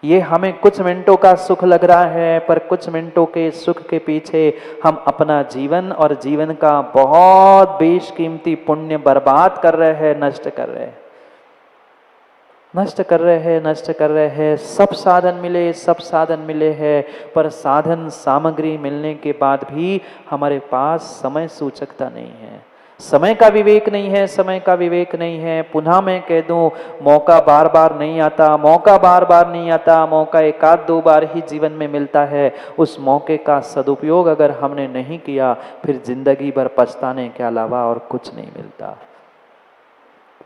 ये हमें कुछ मिनटों का सुख लग रहा है, पर कुछ मिनटों के सुख के पीछे हम अपना जीवन और जीवन का बहुत बेशकीमती पुण्य बर्बाद कर रहे हैं, नष्ट कर रहे हैं, नष्ट कर रहे हैं, नष्ट कर रहे हैं। सब साधन मिले हैं, पर साधन सामग्री मिलने के बाद भी हमारे पास समय सूचकता नहीं है, समय का विवेक नहीं है, समय का विवेक नहीं है। पुनः मैं कह दूं, मौका बार बार नहीं आता, मौका बार बार नहीं आता, मौका एक आध दो बार ही जीवन में मिलता है। उस मौके का सदुपयोग अगर हमने नहीं किया, फिर जिंदगी भर पछताने के अलावा और कुछ नहीं मिलता।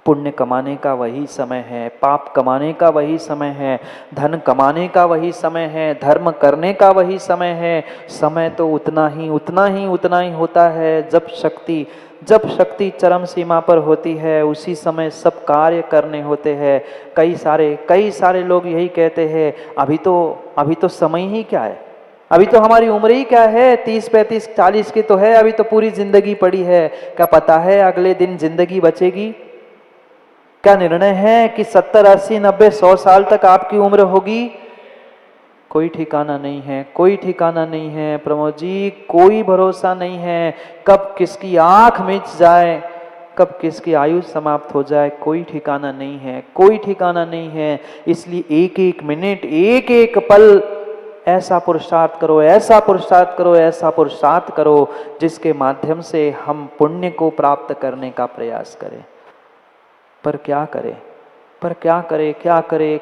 पुण्य कमाने का वही समय है, पाप कमाने का वही समय है, धन कमाने का वही समय है, धर्म करने का वही समय है। समय तो उतना ही होता है जब शक्ति चरम सीमा पर होती है, उसी समय सब कार्य करने होते हैं। कई सारे लोग यही कहते हैं, अभी तो समय ही क्या है, अभी तो हमारी उम्र ही क्या है, 30 35 40 की तो है, अभी तो पूरी जिंदगी पड़ी है। क्या पता है अगले दिन जिंदगी बचेगी? क्या निर्णय है कि 70 80 90 100 साल तक आपकी उम्र होगी? कोई ठिकाना नहीं है, कोई ठिकाना नहीं है प्रमोद जी, कोई भरोसा नहीं है। कब किसकी आंख मिच जाए, कब किसकी आयु समाप्त हो जाए, कोई ठिकाना नहीं है, कोई ठिकाना नहीं है। इसलिए एक एक मिनट, एक एक पल ऐसा पुरुषार्थ करो, ऐसा पुरुषार्थ करो, ऐसा पुरुषार्थ करो, जिसके माध्यम से हम पुण्य को प्राप्त करने का प्रयास करें। पर क्या करे?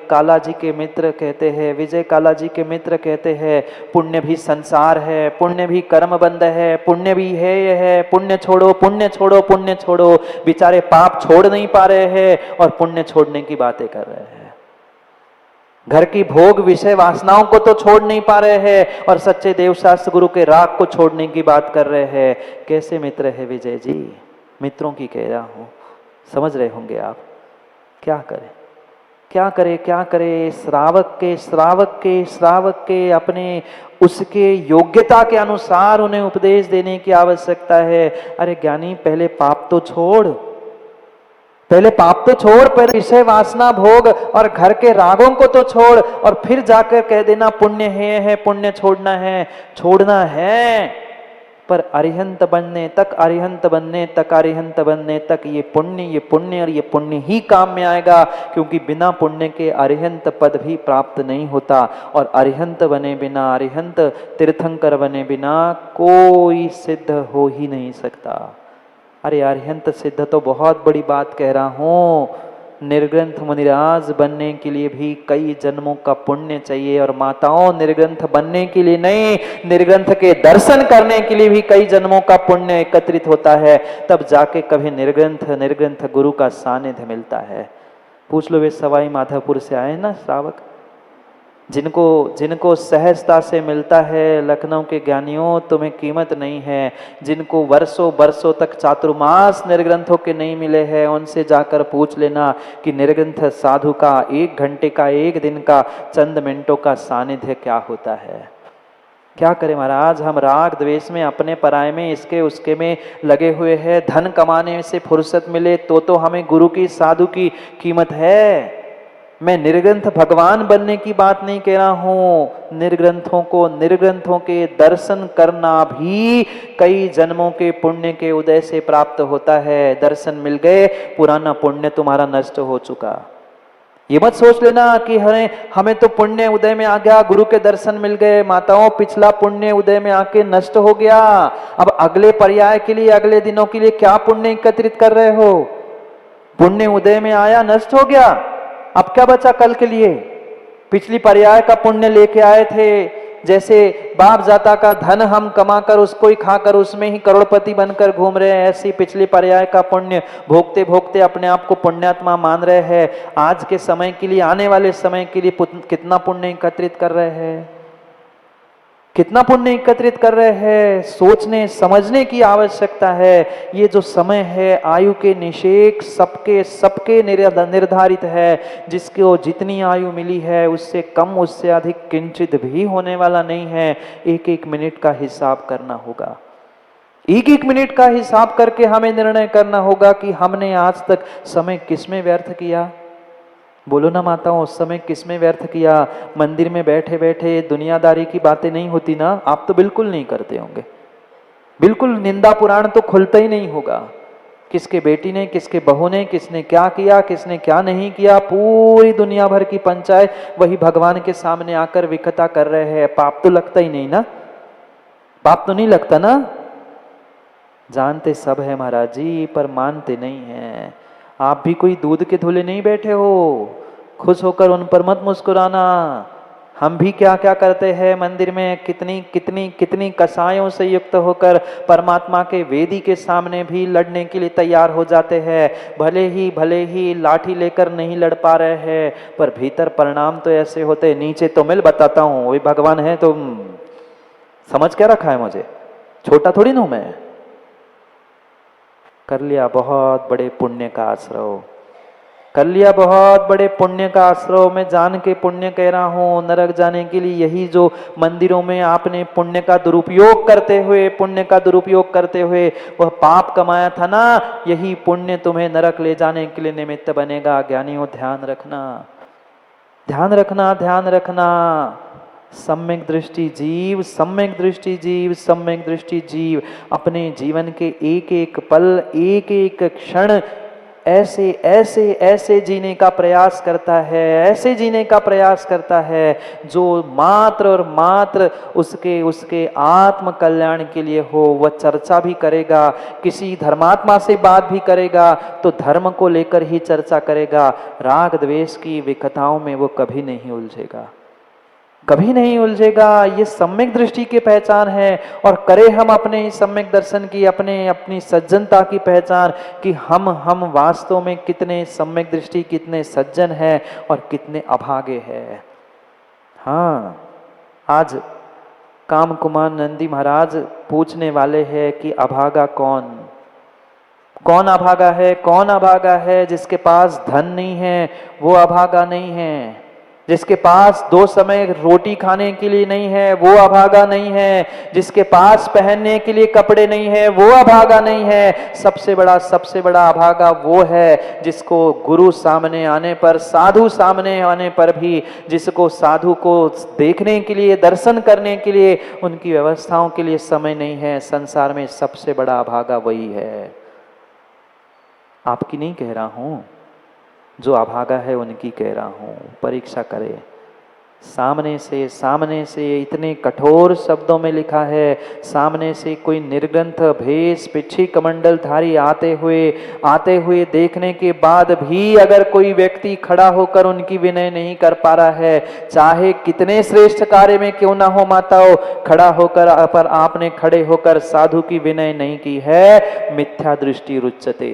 काला जी के मित्र कहते हैं, विजय काला जी के मित्र कहते हैं, पुण्य भी संसार है, पुण्य भी कर्म बंध है, पुण्य भी है ये है, पुण्य छोड़ो, पुण्य छोड़ो, पुण्य छोड़ो। बेचारे पाप छोड़ नहीं पा रहे हैं और पुण्य छोड़ने की बातें कर रहे हैं। घर की भोग विषय वासनाओं को तो छोड़ नहीं पा रहे हैं और सच्चे देवशास्त्र गुरु के राग को छोड़ने की बात कर रहे हैं। कैसे मित्र है विजय जी? मित्रों की कह रहा हूं, समझ रहे होंगे आप। क्या करे? श्रावक के अपने उसके योग्यता के अनुसार उन्हें उपदेश देने की आवश्यकता है। अरे ज्ञानी, पहले पाप तो छोड़, पहले विषय वासना भोग और घर के रागों को तो छोड़, और फिर जाकर कह देना पुण्य है, पुण्य छोड़ना है। पर अरिहंत बनने तक ये पुण्य और ये पुण्य ही काम में आएगा, क्योंकि बिना पुण्य के अरिहंत पद भी प्राप्त नहीं होता। और अरिहंत बने बिना, अरिहंत तीर्थंकर बने बिना कोई सिद्ध हो ही नहीं सकता। अरे अरिहंत सिद्ध तो बहुत बड़ी बात कह रहा हूं। निर्ग्रंथ मुनिराज बनने के लिए भी कई जन्मों का पुण्य चाहिए। और माताओं, निर्ग्रंथ बनने के लिए नहीं, निर्ग्रंथ के दर्शन करने के लिए भी कई जन्मों का पुण्य एकत्रित होता है। तब जाके कभी निर्ग्रंथ गुरु का सानिध्य मिलता है। पूछ लो, वे सवाई माधोपुर से आए ना श्रावक, जिनको सहजता से मिलता है, लखनऊ के ज्ञानियों तुम्हें कीमत नहीं है। जिनको वर्षों वर्षों तक चातुर्मास निर्ग्रंथों के नहीं मिले हैं, उनसे जाकर पूछ लेना कि निर्ग्रंथ साधु का 1 घंटे का, 1 दिन का, चंद मिनटों का सानिध्य क्या होता है। क्या करें महाराज, हम राग द्वेष में, अपने पराये में, इसके उसके में लगे हुए हैं। धन कमाने से फुर्सत मिले तो हमें गुरु की, साधु की कीमत है। मैं निर्ग्रंथ भगवान बनने की बात नहीं कह रहा हूं। निर्ग्रंथों के दर्शन करना भी कई जन्मों के पुण्य के उदय से प्राप्त होता है। दर्शन मिल गए, पुराना पुण्य तुम्हारा नष्ट हो चुका। ये मत सोच लेना कि हमें तो पुण्य उदय में आ गया, गुरु के दर्शन मिल गए। माताओं, पिछला पुण्य उदय में आके नष्ट हो गया। अब अगले पर्याय के लिए, अगले दिनों के लिए क्या पुण्य एकत्रित कर रहे हो? पुण्य उदय में आया, नष्ट हो गया, अब क्या बचा कल के लिए? पिछली पर्याय का पुण्य लेके आए थे। जैसे बाप जाता का धन हम कमाकर उसको ही खाकर उसमें ही करोड़पति बनकर घूम रहे हैं, ऐसी पिछली पर्याय का पुण्य भोगते भोगते अपने आप को पुण्यात्मा मान रहे हैं। आज के समय के लिए, आने वाले समय के लिए कितना पुण्य एकत्रित कर रहे हैं? कितना पुण्य एकत्रित कर रहे हैं? सोचने समझने की आवश्यकता है। ये जो समय है, आयु के निषेक सबके निर्धारित है। जिसको जितनी आयु मिली है, उससे कम, उससे अधिक किंचित भी होने वाला नहीं है। एक एक मिनट का हिसाब करना होगा। एक एक मिनट का हिसाब करके हमें निर्णय करना होगा कि हमने आज तक समय किसमें व्यर्थ किया। बोलो ना माताओं, उस समय किस में व्यर्थ किया? मंदिर में बैठे बैठे दुनियादारी की बातें नहीं होती ना, आप तो बिल्कुल नहीं करते होंगे, बिल्कुल निंदा पुराण तो खुलता ही नहीं होगा। किसके बेटी ने, किसके बहू ने, किसने क्या किया, किसने क्या नहीं किया, पूरी दुनिया भर की पंचायत वही भगवान के सामने आकर विकथा कर रहे हैं। पाप तो लगता ही नहीं ना, पाप तो नहीं लगता ना। जानते सब है महाराज जी, पर मानते नहीं हैं। आप भी कोई दूध के धुले नहीं बैठे हो, खुश होकर उन पर मत मुस्कुराना। हम भी क्या क्या करते हैं मंदिर में, कितनी कितनी कितनी कसायों से युक्त होकर परमात्मा के वेदी के सामने भी लड़ने के लिए तैयार हो जाते हैं। भले ही लाठी लेकर नहीं लड़ पा रहे हैं, पर भीतर परिणाम तो ऐसे होते, नीचे तो मैं बताता हूँ, वही भगवान है तो समझ क्या रखा है मुझे, छोटा थोड़ी ना हूं मैं। कर लिया बहुत बड़े पुण्य का आश्रव, कर लिया बहुत बड़े पुण्य का आश्रव। मैं जान के पुण्य कह रहा हूं, नरक जाने के लिए यही जो मंदिरों में आपने पुण्य का दुरुपयोग करते हुए, पुण्य का दुरुपयोग करते हुए वह पाप कमाया था ना, यही पुण्य तुम्हें नरक ले जाने के लिए निमित्त बनेगा। ज्ञानियों ध्यान रखना, ध्यान रखना, ध्यान रखना। सम्यक दृष्टि जीव, सम्यक दृष्टि जीव, सम्यक दृष्टि जीव अपने जीवन के एक एक पल, एक एक क्षण ऐसे ऐसे ऐसे जीने का प्रयास करता है, ऐसे जीने का प्रयास करता है जो मात्र और मात्र उसके उसके आत्म कल्याण के लिए हो। वह चर्चा भी करेगा, किसी धर्मात्मा से बात भी करेगा तो धर्म को लेकर ही चर्चा करेगा। राग द्वेष की विकथाओं में वो कभी नहीं उलझेगा, कभी नहीं उलझेगा। ये सम्यक दृष्टि की पहचान है। और करे हम अपने सम्यक दर्शन की, अपने अपनी सज्जनता की पहचान कि हम वास्तव में कितने सम्यक दृष्टि, कितने सज्जन हैं और कितने अभागे हैं। हाँ, आज काम कुमार नंदी महाराज पूछने वाले हैं कि अभागा कौन, कौन अभागा है, कौन अभागा है? जिसके पास धन नहीं है वो अभागा नहीं है, जिसके पास 2 समय रोटी खाने के लिए नहीं है वो अभागा नहीं है, जिसके पास पहनने के लिए कपड़े नहीं है वो अभागा नहीं है। सबसे बड़ा अभागा वो है जिसको गुरु सामने आने पर, साधु सामने आने पर भी, जिसको साधु को देखने के लिए, दर्शन करने के लिए, उनकी व्यवस्थाओं के लिए समय नहीं है। संसार में सबसे बड़ा अभागा वही है। आपकी नहीं कह रहा हूं, जो अभागा है उनकी कह रहा हूं। परीक्षा करे, सामने से इतने कठोर शब्दों में लिखा है, सामने से कोई निर्ग्रंथ भेष पिछी कमंडल धारी आते हुए देखने के बाद भी अगर कोई व्यक्ति खड़ा होकर उनकी विनय नहीं कर पा रहा है, चाहे कितने श्रेष्ठ कार्य में क्यों ना हो माताओं, खड़ा होकर पर आपने खड़े होकर साधु की विनय नहीं की है, मिथ्या दृष्टि रुच्यते।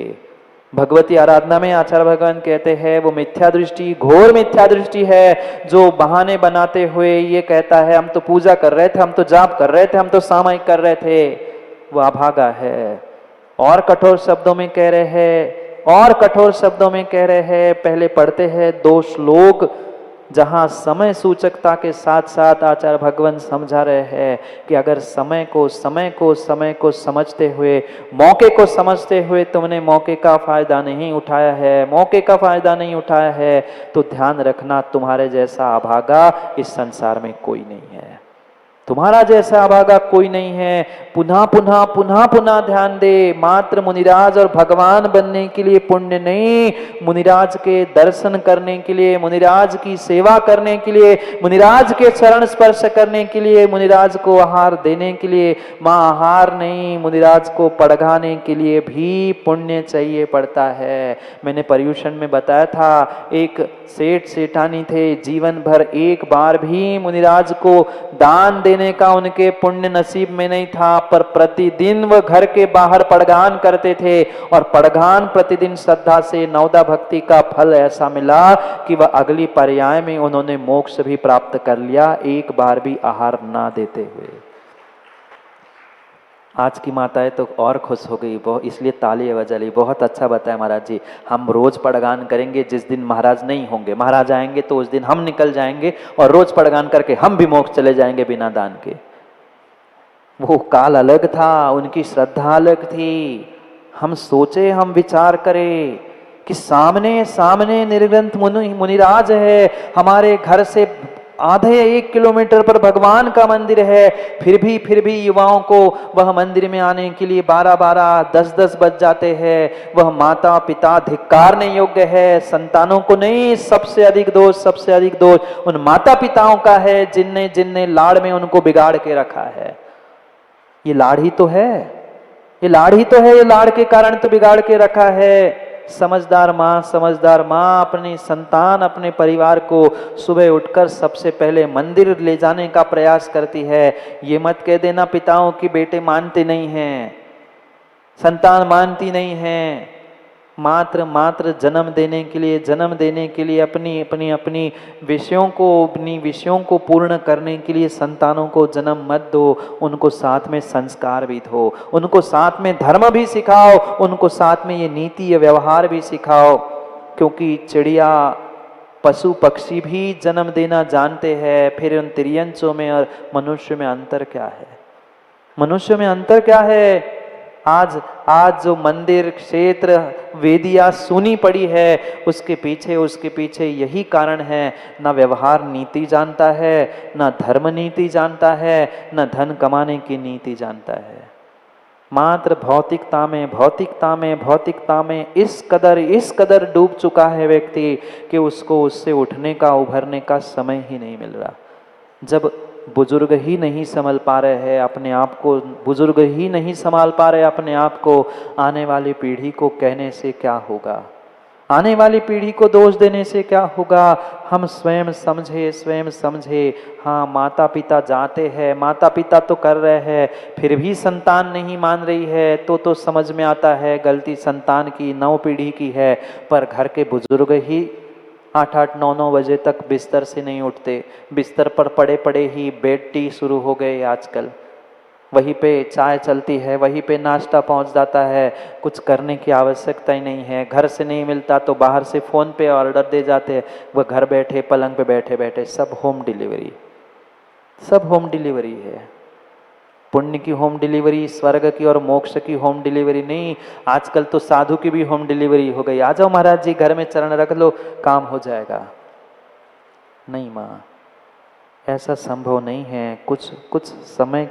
भगवती आराधना में आचार्य भगवान कहते हैं वो मिथ्या दृष्टि, घोर मिथ्या दृष्टि है। जो बहाने बनाते हुए ये कहता है हम तो पूजा कर रहे थे, हम तो जाप कर रहे थे, हम तो सामायिक कर रहे थे, वो अभागा है। और कठोर शब्दों में कह रहे हैं, और कठोर शब्दों में कह रहे हैं। पहले पढ़ते हैं 2 श्लोक जहां समय सूचकता के साथ साथ आचार्य भगवान समझा रहे हैं कि अगर समय को समझते हुए, मौके को समझते हुए तुमने मौके का फायदा नहीं उठाया है, मौके का फायदा नहीं उठाया है, तो ध्यान रखना तुम्हारे जैसा अभागा इस संसार में कोई नहीं है, तुम्हारा जैसा अभागा कोई नहीं है। पुनः पुनः पुनः पुनः ध्यान दे, मात्र मुनिराज और भगवान बनने के लिए पुण्य नहीं, मुनिराज के दर्शन करने के लिए, मुनिराज की सेवा करने के लिए, मुनिराज के चरण स्पर्श करने के लिए, मुनिराज को आहार देने के लिए, मां आहार नहीं, मुनिराज को पड़घाने के लिए भी पुण्य चाहिए पड़ता है। मैंने पर्यूषण में बताया था, एक सेठ सेठानी थे, जीवन भर एक बार भी मुनिराज को दान देने का उनके पुण्य नसीब में नहीं था, पर प्रतिदिन वह घर के बाहर पड़गान करते थे और पड़गान प्रतिदिन श्रद्धा से नवदा भक्ति का फल ऐसा मिला कि वह अगली पर्याय में उन्होंने मोक्ष भी प्राप्त कर लिया, एक बार भी आहार ना देते हुए। आज की माताएं तो और खुश हो गई, बहुत, इसलिए ताली बजा ली। बहुत अच्छा बताया महाराज जी, हम रोज पड़गान करेंगे। जिस दिन महाराज नहीं होंगे, महाराज आएंगे तो उस दिन हम निकल जाएंगे और रोज पड़गान करके हम भी मोक्ष चले जाएंगे बिना दान के। वो काल अलग था, उनकी श्रद्धा अलग थी। हम सोचे, हम विचार करें कि सामने सामने निर्ग्रंथ मुनिराज है, हमारे घर से आधे 1 किलोमीटर पर भगवान का मंदिर है, फिर भी युवाओं को वह मंदिर में आने के लिए 12-12, 10-10 बज जाते हैं। वह माता पिता धिक्कारने योग्य है, संतानों को नहीं। सबसे अधिक दोष उन माता पिताओं का है जिनने जिनने लाड़ में उनको बिगाड़ के रखा है। ये लाड़ ही तो है, ये लाड़ ही तो है, ये लाड़ के कारण तो बिगाड़ के रखा है। समझदार माँ अपनी संतान, अपने परिवार को सुबह उठकर सबसे पहले मंदिर ले जाने का प्रयास करती है। ये मत कह देना पिताओं की बेटे मानते नहीं हैं, संतान मानती नहीं है। मात्र जन्म देने के लिए अपनी विषयों को पूर्ण करने के लिए संतानों को जन्म मत दो, उनको साथ में संस्कार भी दो, उनको साथ में धर्म भी सिखाओ, उनको साथ में ये नीति, ये व्यवहार भी सिखाओ। क्योंकि चिड़िया, पशु पक्षी भी जन्म देना जानते हैं। फिर उन तिर्यंचों में और मनुष्य में अंतर क्या है? मनुष्य में अंतर क्या है? आज जो मंदिर, क्षेत्र, वेदियां सुनी पड़ी है, उसके पीछे यही कारण है। ना व्यवहार नीति जानता है, ना धर्म नीति जानता है, ना धन कमाने की नीति जानता है। मात्र भौतिकता में इस कदर डूब चुका है व्यक्ति कि उसको उससे उठने का, उभरने का समय ही नहीं मिल रहा। जब बुजुर्ग ही नहीं संभाल पा रहे हैं अपने आप को, बुजुर्ग ही नहीं संभाल पा रहे अपने आप को, आने वाली पीढ़ी को कहने से क्या होगा? आने वाली पीढ़ी को दोष देने से क्या होगा? हम स्वयं समझे। हाँ, माता पिता जाते हैं, माता पिता तो कर रहे हैं, फिर भी संतान नहीं मान रही है, तो समझ में आता है गलती संतान की, नौ पीढ़ी की है। पर घर के बुजुर्ग ही 8-8, 9-9 बजे तक बिस्तर से नहीं उठते। बिस्तर पर पड़े पड़े ही बेड टी शुरू हो गए आजकल। वहीं पे चाय चलती है, वहीं पे नाश्ता पहुंच जाता है। कुछ करने की आवश्यकता ही नहीं है। घर से नहीं मिलता तो बाहर से फ़ोन पे ऑर्डर दे जाते हैं। वह घर बैठे पलंग पे बैठे बैठे सब होम डिलीवरी है। पुण्य की होम डिलीवरी, स्वर्ग की और मोक्ष की होम डिलीवरी नहीं, आजकल तो साधु की भी होम डिलीवरी हो गई। आ जाओ महाराज जी, घर में चरण रख लो, काम हो जाएगा। नहीं माँ, ऐसा संभव नहीं है। कुछ समय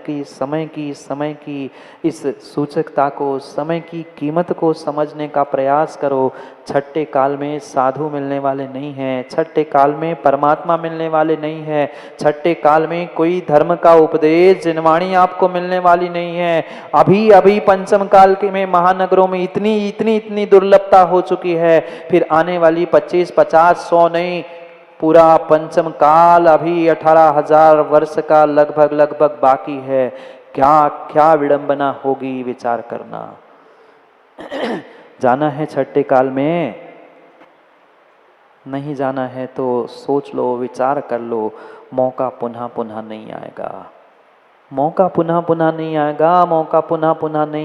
की इस सूचकता को, समय की कीमत को समझने का प्रयास करो। छठे काल में साधु मिलने वाले नहीं हैं, छठे काल में परमात्मा मिलने वाले नहीं है, छठे काल में कोई धर्म का उपदेश, जिनवाणी आपको मिलने वाली नहीं है। अभी पंचम काल के में महानगरों में इतनी दुर्लभता हो चुकी है। फिर आने वाली 25, 50, 100 नहीं, पूरा पंचम काल अभी 18,000 वर्ष का लगभग बाकी है। क्या विडंबना होगी, विचार करना। जाना है छठे काल में? नहीं जाना है तो सोच लो, विचार कर लो। मौका पुनः नहीं आएगा, मौका पुनः नहीं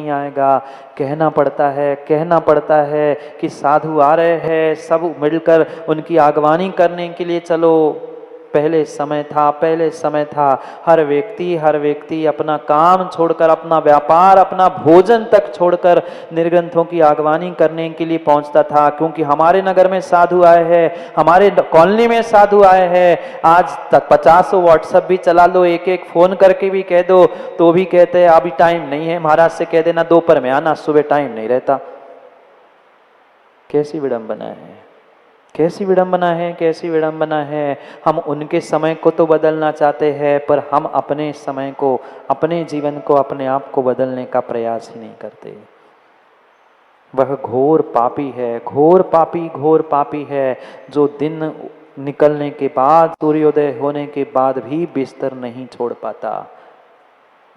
आएगा। कहना पड़ता है कि साधु आ रहे हैं, सब मिलकर उनकी आगवानी करने के लिए चलो। पहले समय था हर व्यक्ति अपना काम छोड़कर, अपना व्यापार, अपना भोजन तक छोड़कर निर्ग्रंथों की आगवानी करने के लिए पहुंचता था। क्योंकि हमारे नगर में साधु आए हैं, हमारे कॉलोनी में साधु आए हैं। आज तक 50 व्हाट्सएप भी चला लो, एक फोन करके भी कह दो तो भी कहते हैं अभी टाइम नहीं है, महाराज से कह देना दोपहर में आना, सुबह टाइम नहीं रहता। कैसी विडंबना है। हम उनके समय को तो बदलना चाहते हैं, पर हम अपने समय को, अपने जीवन को, अपने आप को बदलने का प्रयास ही नहीं करते। वह घोर पापी है जो दिन निकलने के बाद, सूर्योदय होने के बाद भी बिस्तर नहीं छोड़ पाता।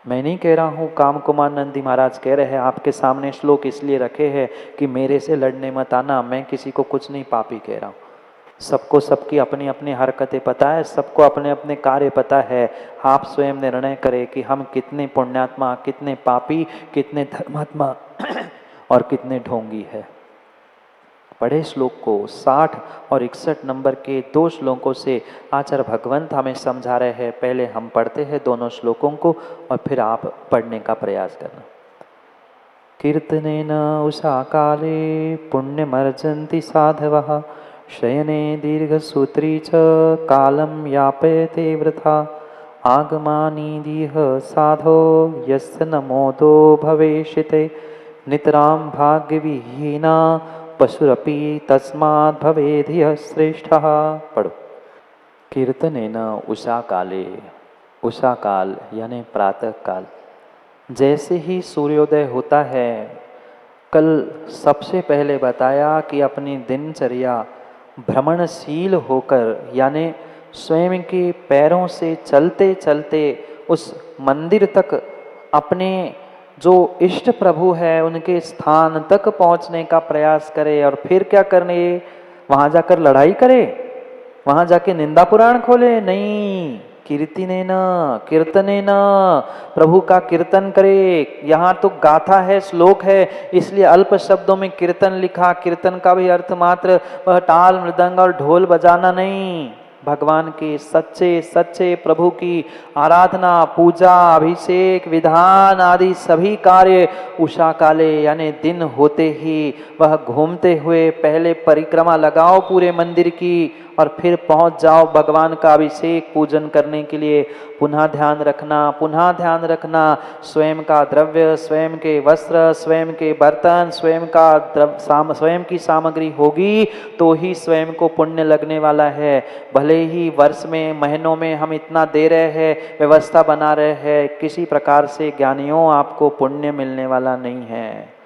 मैं नहीं कह रहा हूँ, काम कुमार नंदी महाराज कह रहे हैं, आपके सामने श्लोक इसलिए रखे हैं कि मेरे से लड़ने मत आना। मैं किसी को कुछ नहीं पापी कह रहा हूँ। सबको सबकी अपनी अपनी हरकतें पता है, सबको अपने अपने कार्य पता है। आप स्वयं निर्णय करें कि हम कितने पुण्यात्मा, कितने पापी, कितने धर्मात्मा और कितने ढोंगी है। पढ़े श्लोक को 60 और 61 नंबर के 2 श्लोकों से आचार्य भगवंत हमें समझा रहे हैं। पहले हम पढ़ते हैं दोनों श्लोकों को और फिर आप पढ़ने का प्रयास करना। कीर्तनेन उषाकाले पुण्यमर्जन्ति साधवः शयने दीर्घसूत्री च कालं यापयते वृथा आगमानिदिह साधो यस्य न मोदो भवेशिते नितरां भाग्यविहीना पशुरपि तस्मात् भवेधियः श्रेष्ठः। पढ़ो। कीर्तनेन उषा काले, उषा काल यानी प्रातः काल, जैसे ही सूर्योदय होता है, कल सबसे पहले बताया कि अपनी दिनचर्या भ्रमणशील होकर यानी स्वयं के पैरों से चलते चलते उस मंदिर तक अपने जो इष्ट प्रभु है उनके स्थान तक पहुंचने का प्रयास करे। और फिर क्या करने, वहां जाकर लड़ाई करे, वहां जाके निंदा पुराण खोले? नहीं, कीर्तनेन, कीर्तनेन, प्रभु का कीर्तन करे। यहाँ तो गाथा है, श्लोक है, इसलिए अल्प शब्दों में कीर्तन लिखा। कीर्तन का भी अर्थ मात्र वह ताल मृदंग और ढोल बजाना नहीं, भगवान के सच्चे सच्चे प्रभु की आराधना, पूजा, अभिषेक, विधान आदि सभी कार्य उषा काले यानी दिन होते ही वह घूमते हुए पहले परिक्रमा लगाओ पूरे मंदिर की और फिर पहुंच जाओ भगवान का अभिषेक पूजन करने के लिए। पुनः ध्यान रखना, पुनः ध्यान रखना, स्वयं का द्रव्य, स्वयं के वस्त्र, स्वयं के बर्तन, स्वयं का स्वयं की सामग्री होगी तो ही स्वयं को पुण्य लगने वाला है। भले ही वर्ष में, महीनों में हम इतना दे रहे हैं, व्यवस्था बना रहे हैं, किसी प्रकार से ज्ञानियों आपको पुण्य मिलने वाला नहीं है,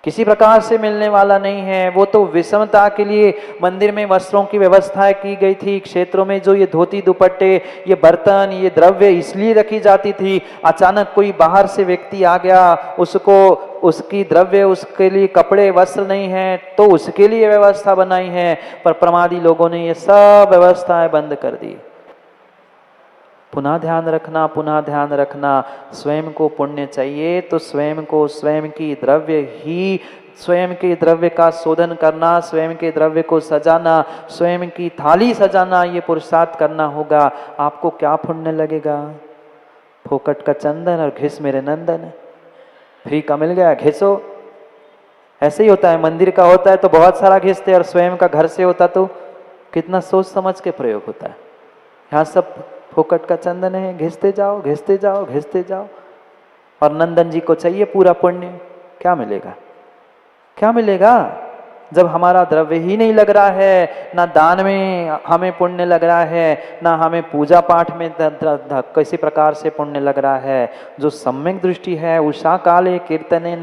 किसी प्रकार से मिलने वाला नहीं है। वो तो विषमता के लिए मंदिर में वस्त्रों की व्यवस्था की गई थी। क्षेत्रों में जो ये धोती दुपट्टे, ये बर्तन, ये द्रव्य इसलिए रखी जाती थी, अचानक कोई बाहर से व्यक्ति आ गया, उसको उसकी द्रव्य, उसके लिए कपड़े वस्त्र नहीं है तो उसके लिए व्यवस्था बनाई है। पर प्रमादी लोगों ने ये सब व्यवस्थाएं बंद कर दी। पुनः ध्यान रखना, पुनः ध्यान रखना, स्वयं को पुण्य चाहिए तो स्वयं को, स्वयं की द्रव्य ही, स्वयं के द्रव्य का शोधन करना, स्वयं के द्रव्य को सजाना, स्वयं की थाली सजाना, ये पुरुषार्थ करना होगा। आपको क्या पुण्य लगेगा? फोकट का चंदन और घिस मेरे नंदन, फ्री का मिल गया घिसो। ऐसे ही होता है, मंदिर का होता है तो बहुत सारा घिसते, और स्वयं का घर से होता तो कितना सोच समझ के प्रयोग होता है। यहाँ सब फोकट का चंदन है, घिसते जाओ, घिसते जाओ, घिसते जाओ। और नंदन जी को चाहिए पूरा पुण्य। क्या मिलेगा? क्या मिलेगा जब हमारा द्रव्य ही नहीं लग रहा है, ना दान में हमें पुण्य लग रहा है, ना हमें पूजा पाठ में किसी प्रकार से पुण्य लग रहा है। जो सम्यक दृष्टि है, उषा काले कीर्तनेन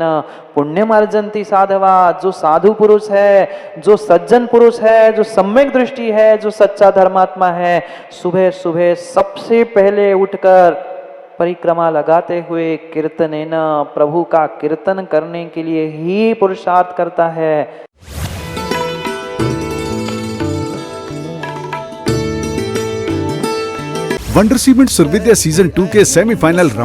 पुण्यमर्जन्ति साधवा, जो साधु पुरुष है, जो सज्जन पुरुष है, जो सम्यक दृष्टि है, जो सच्चा धर्मात्मा है, सुबह सुबह सबसे पहले उठकर परिक्रमा लगाते हुए कीर्तनेन, प्रभु का कीर्तन करने के लिए ही पुरुषार्थ करता है। वंडर सीमेंट सुरविद्या सीजन 2 के सेमीफाइनल राउंड